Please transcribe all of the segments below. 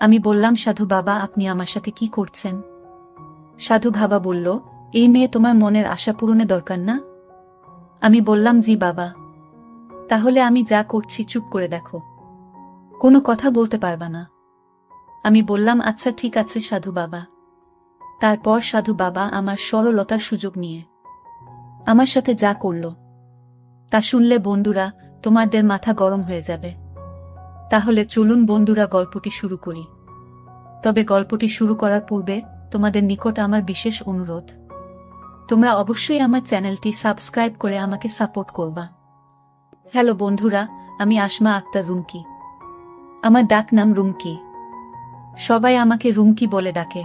আমি বললাম, সাধু বাবা, আপনি আমার সাথে কি করছেন? সাধু বাবা বলল, এই মেয়ে তোমার মনের আশা পূরণে দরকার না? আমি বললাম, জি বাবা। তাহলে আমি যা করছি চুপ করে দেখো, কোনো কথা বলতে পারবা না। আমি বললাম, আচ্ছা ঠিক আছে সাধু বাবা। তারপর সাধু বাবা আমার সরলতার সুযোগ নিয়ে আমার সাথে যা করল তা শুনলে বন্ধুরা তোমাদের মাথা গরম হয়ে যাবে। তাহলে চলুন বন্ধুরা গল্পটি শুরু করি। তবে গল্পটি শুরু করার পূর্বে তোমাদের নিকট আমার বিশেষ অনুরোধ, তোমরা অবশ্যই আমার চ্যানেলটি সাবস্ক্রাইব করে আমাকে সাপোর্ট করবা। হ্যালো বন্ধুরা, আমি আসমা আক্তার রুমকি। আমার ডাক নাম রুমকি, সবাই আমাকে রুমকি বলে ডাকে।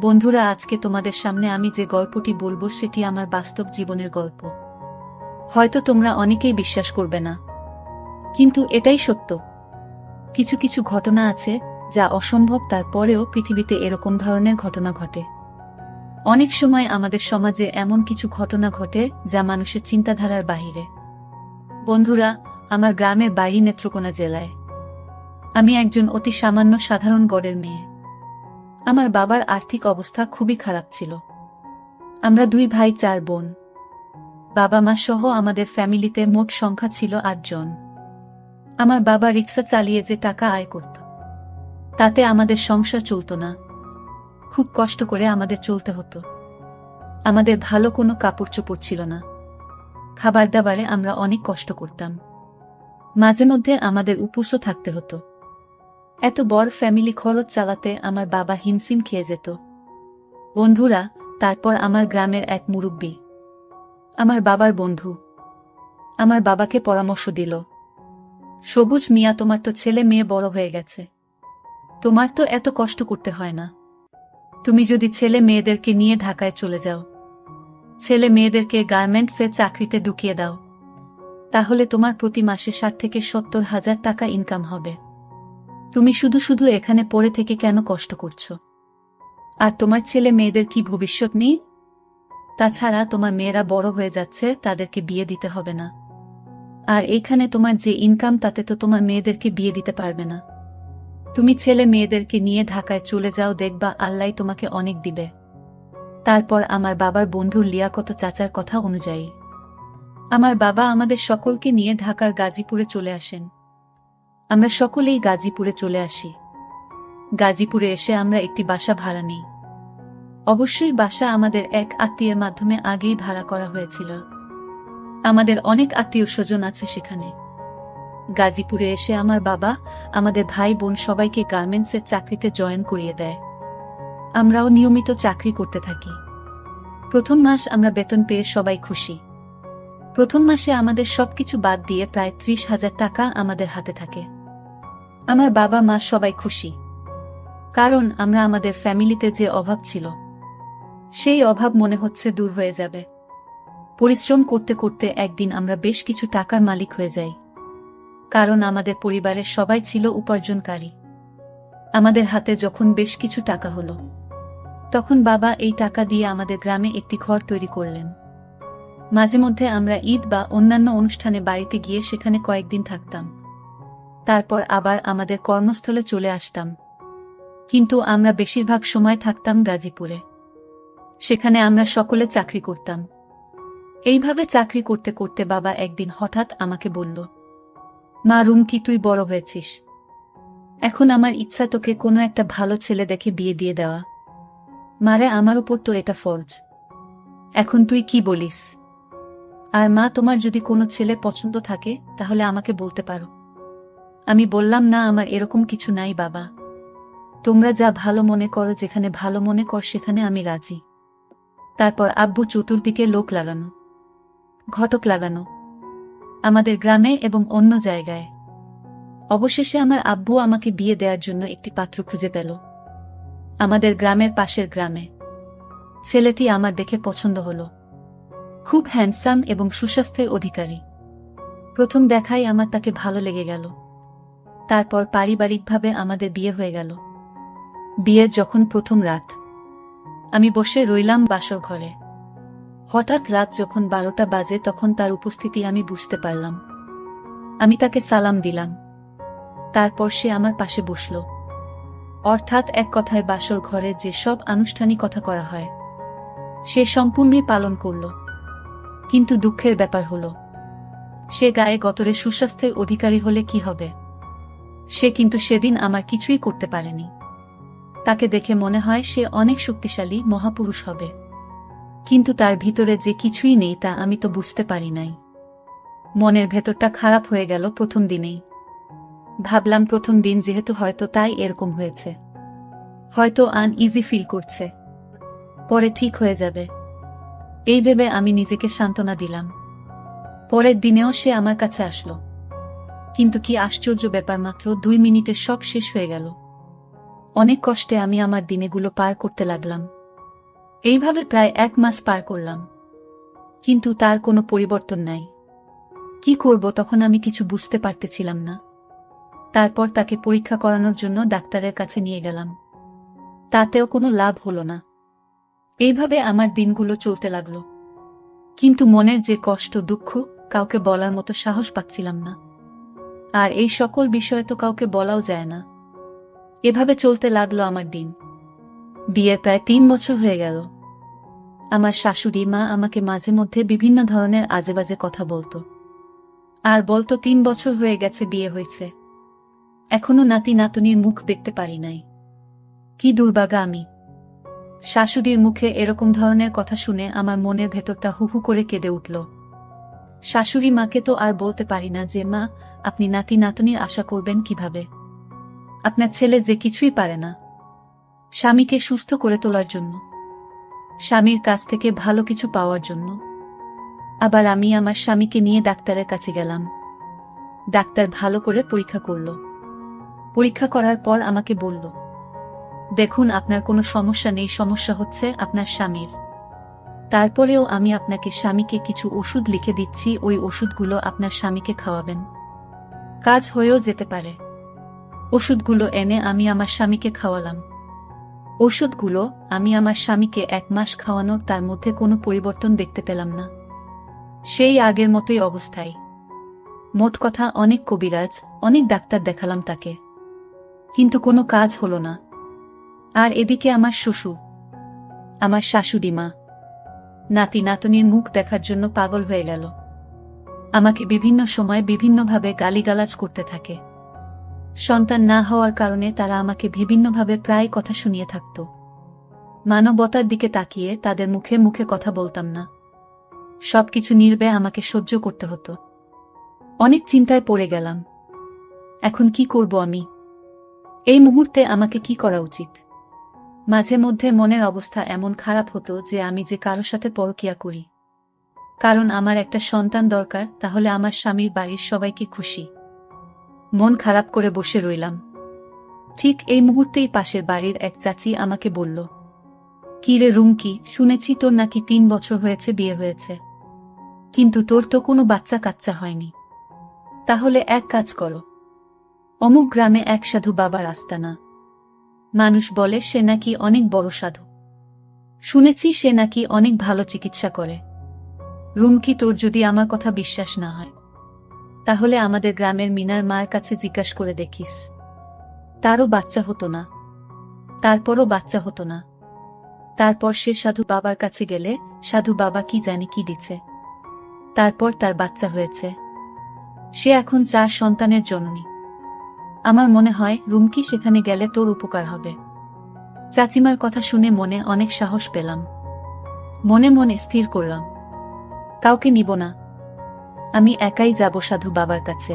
বন্ধুরা, আজকে তোমাদের সামনে আমি যে গল্পটি বলবো সেটি আমার বাস্তব জীবনের গল্প। হয়তো তোমরা অনেকেই বিশ্বাস করবে না, কিন্তু এটাই সত্য। কিছু কিছু ঘটনা আছে যা অসম্ভব, তারপরেও পৃথিবীতে এরকম ধরনের ঘটনা ঘটে। অনেক সময় আমাদের সমাজে এমন কিছু ঘটনা ঘটে যা মানুষের চিন্তাধারার বাহিরে। বন্ধুরা, আমার গ্রামের বাড়ি নেত্রকোনা জেলায়। আমি একজন অতি সামান্য সাধারণ গড়ের মেয়ে। আমার বাবার আর্থিক অবস্থা খুবই খারাপ ছিল। আমরা 2 ভাই 4 বোন। বাবা মা সহ আমাদের ফ্যামিলিতে মোট সংখ্যা ছিল 8 জন। আমার বাবা রিক্সা চালিয়ে যে টাকা আয় করত তাতে আমাদের সংসার চলত না। খুব কষ্ট করে আমাদের চলতে হতো। আমাদের ভালো কোনো কাপড় চোপড় ছিল না। খাবার দাবারে আমরা অনেক কষ্ট করতাম। মাঝে মধ্যে আমাদের উপোসও থাকতে হতো। এত বড় ফ্যামিলি খরচ চালাতে আমার বাবা হিমশিম খেয়ে যেত। বন্ধুরা, তারপর আমার গ্রামের এক মুরব্বি, আমার বাবার বন্ধু, আমার বাবাকে পরামর্শ দিল, সবুজ মিয়া, তোমার তো ছেলে মেয়ে বড় হয়ে গেছে, তোমার তো এত কষ্ট করতে হয় না। তুমি যদি ছেলে মেয়েদেরকে নিয়ে ঢাকায় চলে যাও, ছেলে মেয়েদেরকে গার্মেন্টসে চাকরিতে ঢুকিয়ে দাও, তাহলে তোমার প্রতি মাসে 60 থেকে 70,000 টাকা ইনকাম হবে। তুমি শুধু শুধু এখানে পড়ে থেকে কেন কষ্ট করছো? আর তোমার ছেলে মেয়েদের কি ভবিষ্যৎ নেই? তাছাড়া তোমার মেয়েরা বড় হয়ে যাচ্ছে, তাদেরকে বিয়ে দিতে হবে না। আর এখানে তোমার যে ইনকাম তাতে তো তোমার মেয়েদেরকে বিয়ে দিতে পারবে না। তুমি ছেলে মেয়েদেরকে নিয়ে ঢাকায় চলে যাও, দেখবা আল্লাহ তোমাকে অনেক দিবে। তারপর আমার বাবার বন্ধু লিয়াকত চাচার কথা অনুযায়ী আমার বাবা আমাদের সকলকে নিয়ে ঢাকার গাজীপুরে চলে আসেন। আমরা সকলেই গাজীপুরে চলে আসি। গাজীপুরে এসে আমরা একটি বাসা ভাড়া নিই। অবশ্যই বাসা আমাদের এক আত্মীয়ের মাধ্যমে আগেই ভাড়া করা হয়েছিল। আমাদের অনেক আত্মীয় স্বজন আছে সেখানে। গাজীপুরে এসে আমার বাবা আমাদের ভাই বোন সবাইকে গার্মেন্টসের চাকরিতে জয়েন করিয়ে দেয়। আমরাও নিয়মিত চাকরি করতে থাকি। প্রথম মাস আমরা বেতন পেয়ে সবাই খুশি। প্রথম মাসে আমাদের সবকিছু বাদ দিয়ে প্রায় 30,000 টাকা আমাদের হাতে থাকে। আমার বাবা মা সবাই খুশি, কারণ আমরা আমাদের ফ্যামিলিতে যে অভাব ছিল সেই অভাব মনে হচ্ছে দূর হয়ে যাবে। পরিশ্রম করতে করতে একদিন আমরা বেশ কিছু টাকার মালিক হয়ে যাই, কারণ আমাদের পরিবারের সবাই ছিল উপার্জনকারী। আমাদের হাতে যখন বেশ কিছু টাকা হলো, তখন বাবা এই টাকা দিয়ে আমাদের গ্রামে একটি ঘর তৈরি করলেন। মাঝে মধ্যে আমরা ঈদ বা অন্যান্য অনুষ্ঠানে বাড়িতে গিয়ে সেখানে কয়েকদিন থাকতাম। তারপর আবার আমাদের কর্মস্থলে চলে আসতাম। কিন্তু আমরা বেশিরভাগ সময় থাকতাম গাজীপুরে। সেখানে আমরা সকলে চাকরি করতাম। এইভাবে চাকরি করতে করতে বাবা একদিন হঠাৎ আমাকে বলল, মা রুমকি, তুই বড় হয়েছিস, এখন আমার ইচ্ছা তোকে কোনো একটা ভালো ছেলে দেখে বিয়ে দিয়ে দেওয়া। মারে, আমার উপর তো এটা ফরজ, এখন তুই কি বলিস? আর মা, তোমার যদি কোনো ছেলে পছন্দ থাকে তাহলে আমাকে বলতে পারো। আমি বললাম, না, আমার এরকম কিছু নাই বাবা, তোমরা যা ভালো মনে করো, যেখানে ভালো মনে কর সেখানে আমি রাজি। তারপর আব্বু চতুর্দিকে লোক লাগানো, ঘটক লাগানো, আমাদের গ্রামে এবং অন্য জায়গায়। অবশেষে আমার আব্বু আমাকে বিয়ে দেওয়ার জন্য একটি পাত্র খুঁজে পেল আমাদের গ্রামের পাশের গ্রামে। ছেলেটি আমার দেখে পছন্দ হলো। খুব হ্যান্ডসাম এবং সুস্বাস্থ্যের অধিকারী। প্রথম দেখায় আমার তাকে ভালো লেগে গেল। তারপর পারিবারিকভাবে আমাদের বিয়ে হয়ে গেল। বিয়ের যখন প্রথম রাত, আমি বসে রইলাম বাসর ঘরে। হঠাৎ রাত যখন 12টা বাজে, তখন তার উপস্থিতি আমি বুঝতে পারলাম। আমি তাকে সালাম দিলাম। তারপর সে আমার পাশে বসল। অর্থাৎ এক কথায় বাসর ঘরে যে সব আনুষ্ঠানিকতা করা হয় সে সম্পূর্ণই পালন করল। কিন্তু দুঃখের ব্যাপার হল, সে গায়ে গতরে সুস্বাস্থ্যের অধিকারী হলে কি হবে? সে কিন্তু সেদিন আমার কিছুই করতে পারেনি। তাকে দেখে মনে হয় সে অনেক শক্তিশালী মহাপুরুষ হবে, কিন্তু তার ভিতরে যে কিছুই নেই তা আমি তো বুঝতে পারি নাই। মনের ভেতরটা খারাপ হয়ে গেল প্রথম দিনেই। ভাবলাম প্রথম দিন যেহেতু হয়তো তাই এরকম হয়েছে, হয়তো আনইজি ফিল করছে, পরে ঠিক হয়ে যাবে এই ভেবে আমি নিজেকে সান্ত্বনা দিলাম। পরের দিনেও সে আমার কাছে আসলো, কিন্তু কি আশ্চর্য ব্যাপার, মাত্র 2 মিনিটে সব শেষ হয়ে গেল। অনেক কষ্টে আমি আমার দিনেগুলো পার করতে লাগলাম। এইভাবে প্রায় 1 মাস পার করলাম, কিন্তু তার কোনো পরিবর্তন নাই। কি করব তখন আমি কিছু বুঝতে পারতেছিলাম না। তারপর তাকে পরীক্ষা করানোর জন্য ডাক্তারের কাছে নিয়ে গেলাম, তাতেও কোনো লাভ হলো না। এইভাবে আমার দিনগুলো চলতে লাগলো, কিন্তু মনের যে কষ্ট দুঃখ কাউকে বলার মতো সাহস পাচ্ছিলাম না। আর এই সকল বিষয়ে তো কাউকে বলাও যায় না। এভাবে চলতে লাগলো আমার দিন। বিয়ের প্রায় 3 বছর হয়ে গেল। আমার শাশুড়ি মা আমাকে মাঝে মধ্যে বিভিন্ন ধরনের আজেবাজে কথা বলতো, আর বলতো 3 বছর হয়ে গেছে বিয়ে হয়েছে, এখনো নাতি নাতনির মুখ দেখতে পারি নাই। কি দুর্ভাগা আমি। শাশুড়ির মুখে এরকম ধরনের কথা শুনে আমার মনের ভেতরটা হুহু করে কেঁদে উঠল। শাশুড়ি মাকে তো আর বলতে পারি না যে মা, আপনি নাতি নাতনির আশা করবেন কিভাবে? আপনার ছেলে যে কিছুই পারে না স্বামীকে সুস্থ করে তোলার জন্য, স্বামীর কাছ থেকে ভালো কিছু পাওয়ার জন্য। আবার আমি আমার স্বামীকে নিয়ে ডাক্তারের কাছে গেলাম। ডাক্তার ভালো করে পরীক্ষা করল। পরীক্ষা করার পর আমাকে বলল, দেখুন আপনার কোনো সমস্যা নেই, সমস্যা হচ্ছে আপনার স্বামীর। তারপরেও আমি আপনাকে স্বামীকে কিছু ওষুধ লিখে দিচ্ছি, ওই ওষুধগুলো আপনার স্বামীকে খাওয়াবেন, কাজ হয়েও যেতে পারে। ওষুধগুলো এনে আমি আমার স্বামীকে খাওয়ালাম। ওষুধগুলো আমি আমার স্বামীকে 1 মাস খাওয়ানোর তার মধ্যে কোনো পরিবর্তন দেখতে পেলাম না, সেই আগের মতোই অবস্থায়। মোট কথা অনেক কবিরাজ, অনেক ডাক্তার দেখালাম তাকে, কিন্তু কোনো কাজ হলো না। আর এদিকে আমার শ্বশুর, আমার শাশুড়ি মা নাতি নাতনির মুখ দেখার জন্য পাগল হয়ে গেল। আমাকে বিভিন্ন সময় বিভিন্নভাবে গালিগালাজ করতে থাকে। সন্তান না হওয়ার কারণে তারা আমাকে বিভিন্নভাবে প্রায় কথা শুনিয়ে থাকত। মানবতার দিকে তাকিয়ে তাদের মুখে মুখে কথা বলতাম না, সবকিছু নির্বে আমাকে সহ্য করতে হতো। অনেক চিন্তায় পড়ে গেলাম, এখন কি করব আমি? এই মুহূর্তে আমাকে কি করা উচিত? মাঝে মধ্যে মনের অবস্থা এমন খারাপ হতো যে আমি যে কারো সাথে পরকীয়া করি, কারণ আমার একটা সন্তান দরকার, তাহলে আমার স্বামীর বাড়ির সবাইকে খুশি। মন খারাপ করে বসে রইলাম। ঠিক এই মুহূর্তেই পাশের বাড়ির এক চাচি আমাকে বলল, কি রে রুমকি, শুনেছি তোর নাকি 3 বছর হয়েছে বিয়ে হয়েছে, কিন্তু তোর তো কোনো বাচ্চা কাচ্চা হয়নি। তাহলে এক কাজ করো, অমুক গ্রামে এক সাধু বাবার আস্তানা, মানুষ বলে সে নাকি অনেক বড় সাধু, শুনেছি সে নাকি অনেক ভালো চিকিৎসা করে। রুমকি, তোর যদি আমার কথা বিশ্বাস না হয় তাহলে আমাদের গ্রামের মিনার মার কাছে জিজ্ঞাসা করে দেখিস। তারও বাচ্চা হতো না, তারপরও বাচ্চা হতো না। তারপর সে সাধু বাবার কাছে গেলে সাধু বাবা কি জানি কি দিছে, তারপর তার বাচ্চা হয়েছে। সে এখন 4 সন্তানের জননী। আমার মনে হয় রুমকি, সেখানে গেলে তোর উপকার হবে। চাচিমার কথা শুনে মনে অনেক সাহস পেলাম। মনে মনে স্থির করলাম, কাউকে নিব না, আমি একাই যাব সাধু বাবার কাছে।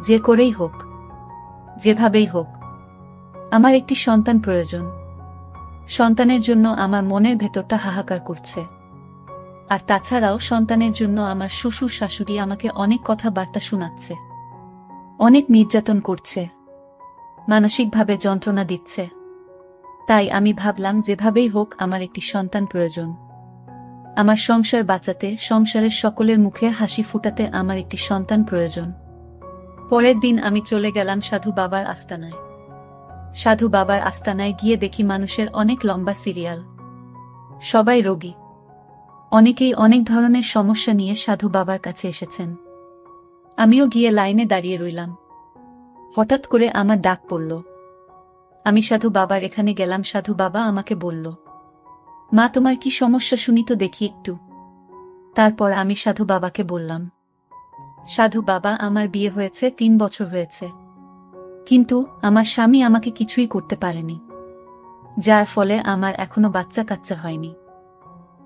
যে করেই হোক, যেভাবেই হোক, আমার একটি সন্তান প্রয়োজন। সন্তানের জন্য আমার মনের ভেতরটা হাহাকার করছে। আর তাছাড়াও সন্তানের জন্য আমার শ্বশুর শাশুড়ি আমাকে অনেক কথাবার্তা শোনাচ্ছে, অনেক নির্যাতন করছে, মানসিকভাবে যন্ত্রণা দিচ্ছে। তাই আমি ভাবলাম যেভাবেই হোক আমার একটি সন্তান প্রয়োজন। আমার সংসার বাঁচাতে, সংসারের সকলের মুখে হাসি ফুটাতে আমার একটি সন্তান প্রয়োজন। পরের দিন আমি চলে গেলাম সাধু বাবার আস্তানায়। সাধু বাবার আস্তানায় গিয়ে দেখি মানুষের অনেক লম্বা সিরিয়াল, সবাই রোগী, অনেকেই অনেক ধরনের সমস্যা নিয়ে সাধু বাবার কাছে এসেছেন। আমিও গিয়ে লাইনে দাঁড়িয়ে রইলাম। হঠাৎ করে আমার ডাক পড়ল। আমি সাধু বাবার এখানে গেলাম। সাধু বাবা আমাকে বলল, মা তোমার কি সমস্যা শুনি তো দেখি একটু। তারপর আমি সাধু বাবাকে বললাম, সাধু বাবা, আমার বিয়ে হয়েছে 3 বছর হয়েছে, কিন্তু আমার স্বামী আমাকে কিছুই করতে পারেনি, যার ফলে আমার এখনো বাচ্চা কাচ্চা হয়নি।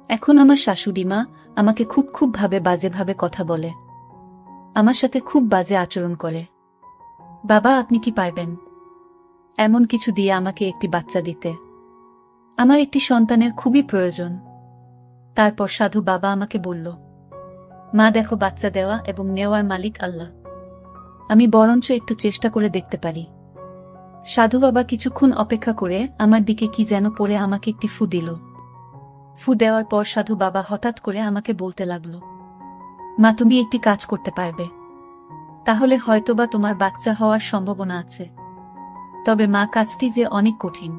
এখন আমার শাশুড়ি মা আমাকে খুব খুব বাজেভাবে কথা বলে, আমার সাথে খুব বাজে আচরণ করে। বাবা, আপনি কি পারবেন এমন কিছু দিয়ে আমাকে একটি বাচ্চা দিতে? আমার একটি সন্তানের খুবই প্রয়োজন। তারপর সাধু বাবা আমাকে বলল, মা দেখো, বাচ্চা দেওয়া এবং নেওয়ার মালিক আল্লাহ, আমি বরঞ্চ একটু চেষ্টা করে দেখতে পারি। সাধু বাবা কিছুক্ষণ অপেক্ষা করে আমার দিকে কি যেন পড়ে আমাকে একটি ফু দিল। ফু দেওয়ার পর সাধু বাবা হঠাৎ করে আমাকে বলতে লাগলো, মা তুমি একটি কাজ করতে পারবে, তাহলে হয়তোবা তোমার বাচ্চা হওয়ার সম্ভাবনা আছে। তবে মা, কাজটি যে অনেক কঠিন,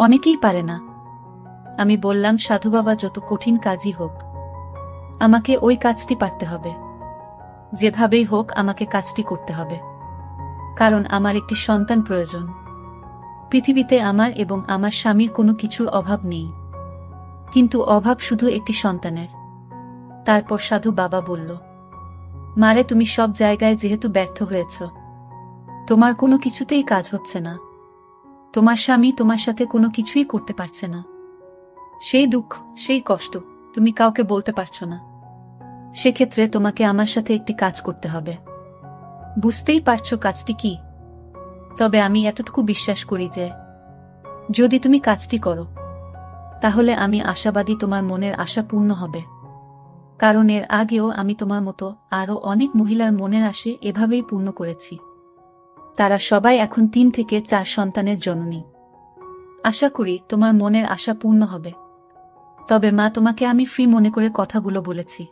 অনেকেই পারে না। আমি বললাম, সাধু বাবা, যত কঠিন কাজই হোক আমাকে ওই কাজটি পারতে হবে, যেভাবেই হোক আমাকে কাজটি করতে হবে, কারণ আমার একটি সন্তান প্রয়োজন। পৃথিবীতে আমার এবং আমার স্বামীর কোনো কিছুর অভাব নেই, কিন্তু অভাব শুধু একটি সন্তানের। তারপর সাধু বাবা বলল, মারে, তুমি সব জায়গায় যেহেতু ব্যর্থ হয়েছ, তোমার কোনো কিছুতেই কাজ হচ্ছে না, তোমার স্বামী তোমার সাথে কোনো কিছুই করতে পারছে না, সেই দুঃখ, সেই কষ্ট তুমি কাউকে বলতে পারছো না, সেক্ষেত্রে তোমাকে আমার সাথে একটি কাজ করতে হবে। বুঝতেই পারছো কাজটি কি? তবে আমি এতটুকু বিশ্বাস করি যে যদি তুমি কাজটি করো, তাহলে আমি আশাবাদী তোমার মনের আশা পূর্ণ হবে, কারণ এর আগেও আমি তোমার মতো আরও অনেক মহিলার মনের আশা এভাবেই পূর্ণ করেছি। তারা সবাই এখন 3 থেকে 4 সন্তানের জননী। আশা করি তোমার মনের আশা পূর্ণ হবে। তবে মা, তোমাকে আমি ফ্রি মনে করে কথাগুলো বলেছি।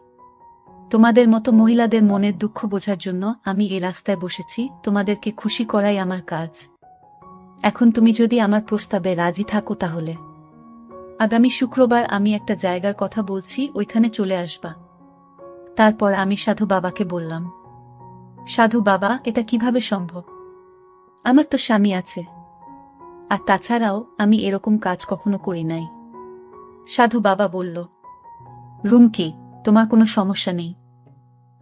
তোমাদের মতো মহিলাদের মনের দুঃখ বোঝার জন্য আমি এই রাস্তায় বসেছি, তোমাদেরকে খুশি করাই আমার কাজ। এখন তুমি যদি আমার প্রস্তাবে রাজি থাকো, তাহলে আগামী শুক্রবার আমি একটা জায়গার কথা বলছি, ওইখানে চলে আসবা। তারপর আমি সাধু বাবাকে বললাম, সাধু বাবা, এটা কিভাবে সম্ভব? আমার তো স্বামী আছে, আর তাছাড়াও আমি এরকম কাজ কখনো করি নাই। সাধু বাবা বলল, রুমকি, তোমার কোনো সমস্যা নেই,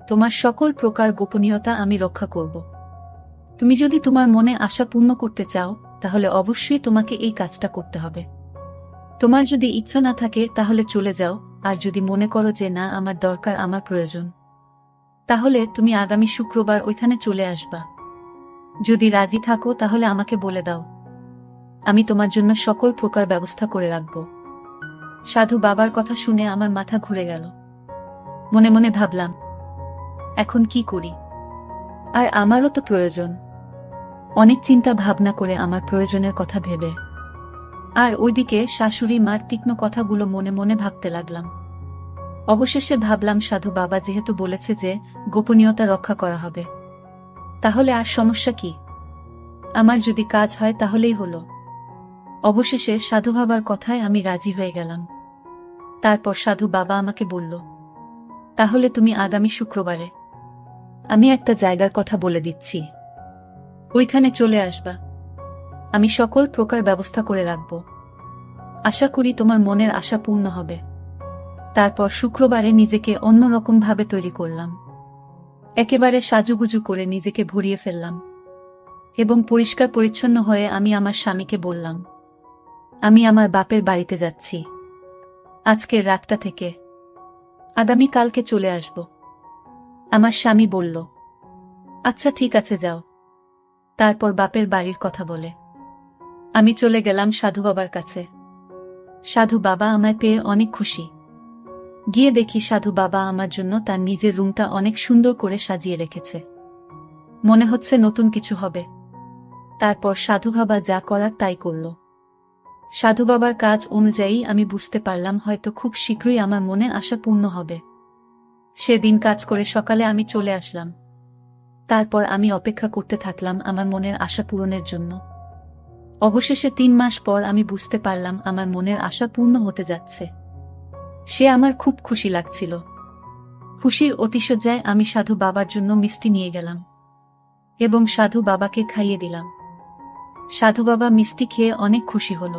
তোমার সকল প্রকার গোপনীয়তা আমি রক্ষা করব। তুমি যদি তোমার মনে আশা পূর্ণ করতে চাও, তাহলে অবশ্যই তোমাকে এই কাজটা করতে হবে। তোমার যদি ইচ্ছা না থাকে তাহলে চলে যাও, আর যদি মনে করো যে না, আমার দরকার, আমার প্রয়োজন, তাহলে তুমি আগামী শুক্রবার ওইখানে চলে আসবা। যদি রাজি থাকো তাহলে আমাকে বলে দাও, আমি তোমার জন্য সকল প্রকার ব্যবস্থা করে রাখব। সাধু বাবার কথা শুনে আমার মাথা ঘুরে গেল। মনে মনে ভাবলাম, এখন কি করি? আর আমারও তো প্রয়োজন। অনেক চিন্তা ভাবনা করে আমার প্রয়োজনের কথা ভেবে আর ওইদিকে শাশুড়ি মার তীক্ষ্ণ কথাগুলো মনে মনে ভাবতে লাগলাম। অবশেষে ভাবলাম, সাধু বাবা যেহেতু বলেছে যে গোপনীয়তা রক্ষা করা হবে, তাহলে আর সমস্যা কি? আমার যদি কাজ হয় তাহলেই হলো। অবশেষে সাধু বাবার কথায় আমি রাজি হয়ে গেলাম। তারপর সাধু বাবা আমাকে বলল, তাহলে তুমি আগামী শুক্রবারে, আমি একটা জায়গার কথা বলে দিচ্ছি, ওইখানে চলে আসবা। আমি সকল প্রকার ব্যবস্থা করে রাখব। আশা করি তোমার মনের আশা পূর্ণ হবে। তারপর শুক্রবারে নিজেকে অন্যরকম ভাবে তৈরি করলাম। একেবারে সাজুগুজু করে নিজেকে ভরিয়ে ফেললাম এবং পরিষ্কার পরিচ্ছন্ন হয়ে আমি আমার স্বামীকে বললাম, আমি আমার বাপের বাড়িতে যাচ্ছি আজকের রাতটা থেকে, আগামী কালকে চলে আসব। আমার স্বামী বলল, আচ্ছা ঠিক আছে, যাও। তারপর বাপের বাড়ির কথা বলে আমি চলে গেলাম সাধু বাবার কাছে। সাধু বাবা আমায় পেয়ে অনেক খুশি। গিয়ে দেখি সাধু বাবা আমার জন্য তার নিজের রুমটা অনেক সুন্দর করে সাজিয়ে রেখেছে, মনে হচ্ছে নতুন কিছু হবে। তারপর সাধু বাবা যা করার তাই করল। সাধু বাবার কাজ অনুযায়ী আমি বুঝতে পারলাম হয়তো খুব শীঘ্রই আমার মনে আশা পূর্ণ হবে। সেদিন কাজ করে সকালে আমি চলে আসলাম। তারপর আমি অপেক্ষা করতে থাকলাম আমার মনের আশা পূরণের জন্য। অবশেষে 3 মাস পর আমি বুঝতে পারলাম আমার মনের আশা পূর্ণ হতে যাচ্ছে। সে আমার খুব খুশি লাগছিল। খুশির অতিশয্যায় আমি সাধু বাবার জন্য মিষ্টি নিয়ে গেলাম এবং সাধু বাবাকে খাইয়ে দিলাম। সাধু বাবা মিষ্টি খেয়ে অনেক খুশি হল।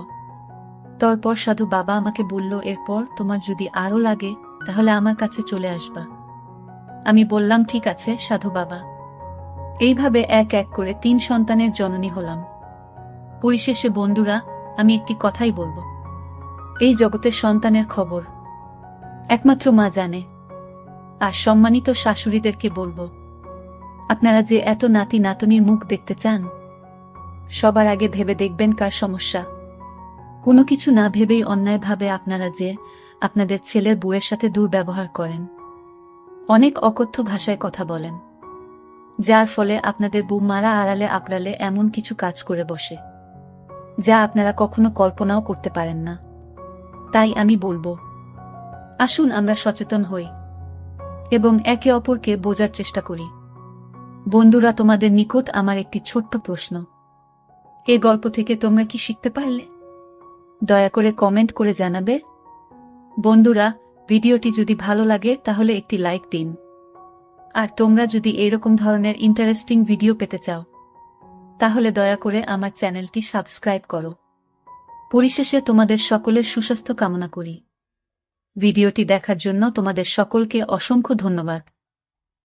তারপর সাধু বাবা আমাকে বলল, এরপর তোমার যদি আরও লাগে তাহলে আমার কাছে চলে আসবা। আমি বললাম, ঠিক আছে সাধু বাবা। এইভাবে এক এক করে 3 সন্তানের জননী হলাম। পরিশেষে বন্ধুরা, আমি একটি কথাই বলবো, এই জগতের সন্তানের খবর একমাত্র মা জানে। আর সম্মানিত শাশুড়িদেরকে বলবো, আপনারা যে এত নাতি নাতনির মুখ দেখতে চান, সবার আগে ভেবে দেখবেন কার সমস্যা। কোনো কিছু না ভেবেই অন্যায়ভাবে আপনারা যে আপনাদের ছেলের বউয়ের সাথে দুর্ব্যবহার করেন, অনেক অকথ্য ভাষায় কথা বলেন, যার ফলে আপনাদের বউ মারা আড়ালে আবড়ালে এমন কিছু কাজ করে বসে যা আপনারা কখনো কল্পনাও করতে পারেন না। তাই আমি বলবো, আসুন আমরা সচেতন হই এবং একে অপরকে বোঝার চেষ্টা করি। বন্ধুরা, তোমাদের নিকট আমার একটি ছোট্ট প্রশ্ন, এই গল্প থেকে তোমরা কি শিখতে পারলে? দয়া করে কমেন্ট করে জানাবে। বন্ধুরা, ভিডিওটি যদি ভালো লাগে তাহলে একটি লাইক দিন। আর তোমরা যদি এরকম ধরনের ইন্টারেস্টিং ভিডিও পেতে চাও তাহলে দয়া করে আমার চ্যানেলটি সাবস্ক্রাইব করো। পরিশেষে তোমাদের সকলের সুস্বাস্থ্য কামনা করি। ভিডিওটি দেখার জন্য তোমাদের সকলকে অসংখ্য ধন্যবাদ।